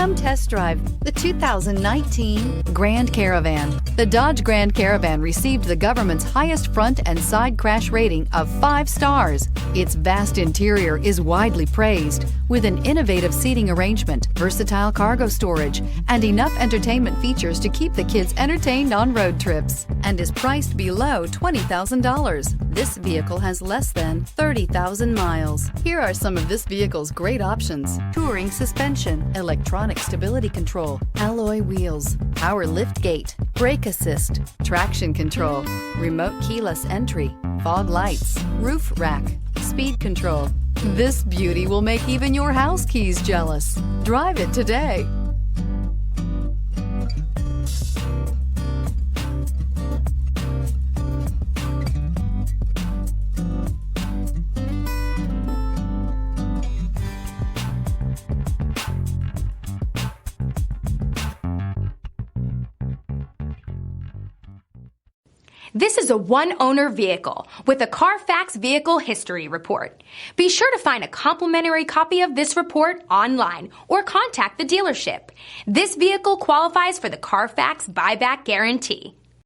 Come test drive the 2019 Grand Caravan. The Dodge Grand Caravan received the government's highest front and side crash rating of 5 stars. Its vast interior is widely praised, with an innovative seating arrangement, versatile cargo storage, and enough entertainment features to keep the kids entertained on road trips, and is priced below $20,000. This vehicle has less than 30,000 miles. Here are some of this vehicle's great options: touring suspension, electronic stability control, alloy wheels, power lift gate, brake assist, traction control, remote keyless entry, fog lights, roof rack, speed control. This beauty will make even your house keys jealous. Drive it today. This is a one-owner vehicle with a Carfax Vehicle History Report. Be sure to find a complimentary copy of this report online or contact the dealership. This vehicle qualifies for the Carfax Buyback Guarantee.